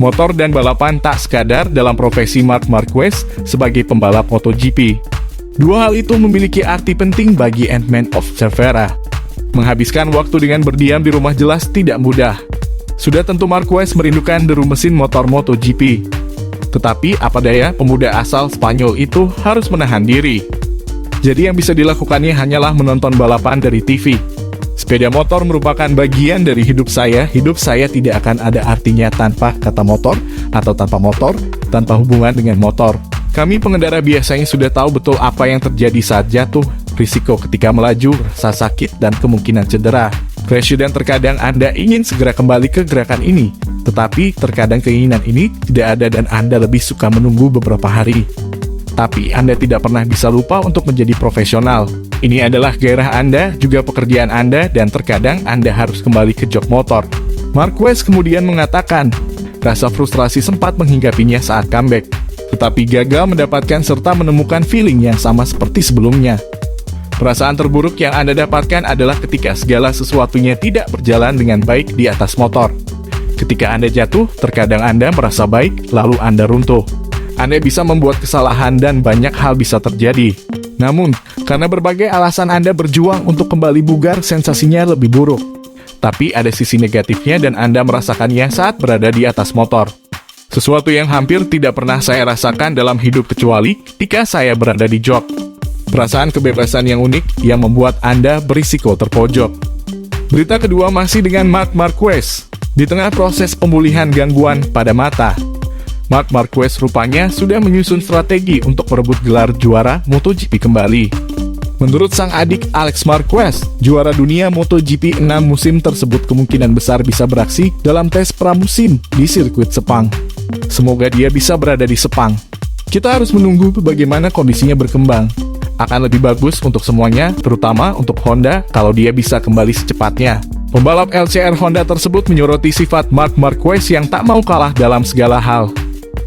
Motor dan balapan tak sekadar dalam profesi Marc Marquez sebagai pembalap MotoGP. Dua hal itu memiliki arti penting bagi Ant-Man of Cervera. Menghabiskan waktu dengan berdiam di rumah jelas tidak mudah. Sudah tentu Marquez merindukan deru mesin motor MotoGP. Tetapi apa daya, pemuda asal Spanyol itu harus menahan diri. Jadi yang bisa dilakukannya hanyalah menonton balapan dari TV. Sepeda motor merupakan bagian dari hidup saya tidak akan ada artinya tanpa kata motor, atau tanpa hubungan dengan motor. Kami pengendara biasanya sudah tahu betul apa yang terjadi saat jatuh, risiko ketika melaju, rasa sakit, dan kemungkinan cedera. Crash dan terkadang Anda ingin segera kembali ke gerakan ini, tetapi terkadang keinginan ini tidak ada dan Anda lebih suka menunggu beberapa hari. Tapi Anda tidak pernah bisa lupa untuk menjadi profesional. Ini adalah gairah Anda, juga pekerjaan Anda, dan terkadang Anda harus kembali ke jok motor. Marquez kemudian mengatakan, rasa frustrasi sempat menghinggapinya saat comeback, tetapi gagal mendapatkan serta menemukan feeling yang sama seperti sebelumnya. Perasaan terburuk yang Anda dapatkan adalah ketika segala sesuatunya tidak berjalan dengan baik di atas motor. Ketika Anda jatuh, terkadang Anda merasa baik, lalu Anda runtuh. Anda bisa membuat kesalahan dan banyak hal bisa terjadi. Namun, karena berbagai alasan Anda berjuang untuk kembali bugar, sensasinya lebih buruk. Tapi ada sisi negatifnya dan Anda merasakannya saat berada di atas motor. Sesuatu yang hampir tidak pernah saya rasakan dalam hidup kecuali ketika saya berada di jok. Perasaan kebebasan yang unik yang membuat Anda berisiko terpojok. Berita kedua masih dengan Marc Marquez. Di tengah proses pemulihan gangguan pada mata, Marc Marquez rupanya sudah menyusun strategi untuk merebut gelar juara MotoGP kembali. Menurut sang adik Alex Marquez, juara dunia MotoGP 6 musim tersebut kemungkinan besar bisa beraksi dalam tes pramusim di sirkuit Sepang. Semoga dia bisa berada di Sepang. Kita harus menunggu bagaimana kondisinya berkembang. Akan lebih bagus untuk semuanya, terutama untuk Honda kalau dia bisa kembali secepatnya. Pembalap LCR Honda tersebut menyoroti sifat Marc Marquez yang tak mau kalah dalam segala hal.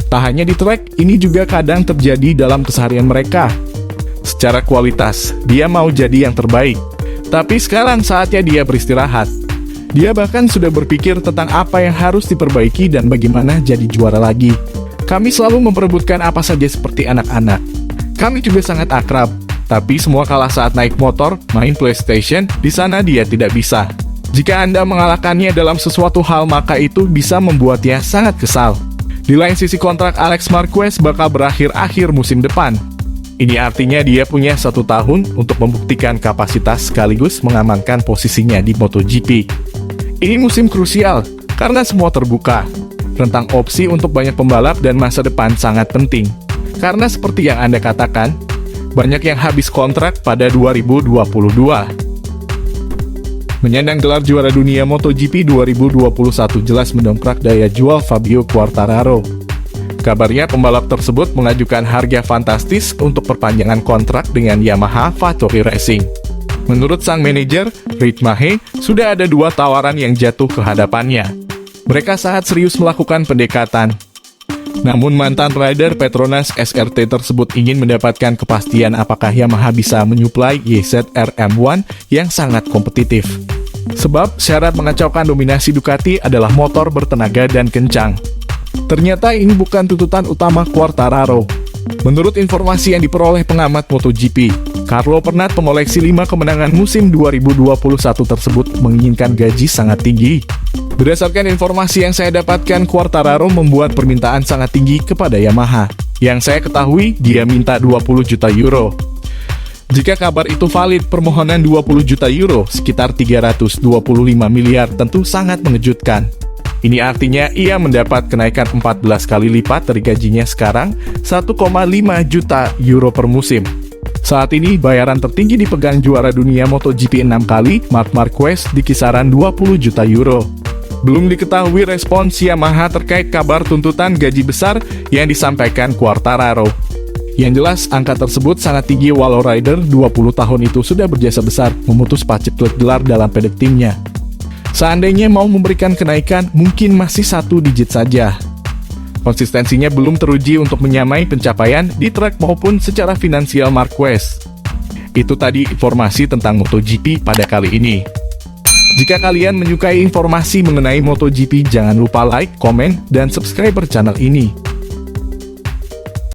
Tak hanya di trek, ini juga kadang terjadi dalam keseharian mereka. Secara kualitas, dia mau jadi yang terbaik. Tapi sekarang saatnya dia beristirahat. Dia bahkan sudah berpikir tentang apa yang harus diperbaiki dan bagaimana jadi juara lagi. Kami selalu memperebutkan apa saja seperti anak-anak. Kami juga sangat akrab. Tapi semua kalah saat naik motor, main PlayStation, di sana dia tidak bisa. Jika Anda mengalahkannya dalam sesuatu hal, maka itu bisa membuatnya sangat kesal. Di lain sisi, kontrak Alex Marquez bakal berakhir akhir musim depan. Ini artinya dia punya 1 tahun untuk membuktikan kapasitas sekaligus mengamankan posisinya di MotoGP. Ini musim krusial, karena semua terbuka. Rentang opsi untuk banyak pembalap dan masa depan sangat penting. Karena seperti yang Anda katakan, banyak yang habis kontrak pada 2022. Menyandang gelar juara dunia MotoGP 2021 jelas mendongkrak daya jual Fabio Quartararo. Kabarnya pembalap tersebut mengajukan harga fantastis untuk perpanjangan kontrak dengan Yamaha Factory Racing. Menurut sang manajer, Reid Mahé, sudah ada 2 tawaran yang jatuh ke hadapannya. Mereka sangat serius melakukan pendekatan. Namun mantan rider Petronas SRT tersebut ingin mendapatkan kepastian apakah Yamaha bisa menyuplai YZR-M1 yang sangat kompetitif. Sebab syarat mengacaukan dominasi Ducati adalah motor bertenaga dan kencang. Ternyata ini bukan tuntutan utama Quartararo. Menurut informasi yang diperoleh pengamat MotoGP, Carlo Pernat, pemoleksi 5 kemenangan musim 2021 tersebut, menginginkan gaji sangat tinggi. Berdasarkan informasi yang saya dapatkan, Quartararo membuat permintaan sangat tinggi kepada Yamaha. Yang saya ketahui, dia minta 20 juta euro. Jika kabar itu valid, permohonan 20 juta euro, sekitar 325 miliar, tentu sangat mengejutkan. Ini artinya ia mendapat kenaikan 14 kali lipat dari gajinya sekarang, 1,5 juta euro per musim. Saat ini, bayaran tertinggi dipegang juara dunia MotoGP 6 kali, Marc Marquez, di kisaran 20 juta euro. Belum diketahui respons Yamaha terkait kabar tuntutan gaji besar yang disampaikan Quartararo. Yang jelas, angka tersebut sangat tinggi walau rider 20 tahun itu sudah berjasa besar memutus paceklik gelar dalam pedek timnya. Seandainya mau memberikan kenaikan, mungkin masih 1 digit saja. konsistensinya belum teruji untuk menyamai pencapaian di trek maupun secara finansial Marquez. Itu tadi informasi tentang MotoGP pada kali ini. Jika kalian menyukai informasi mengenai MotoGP, jangan lupa like, komen, dan subscribe channel ini.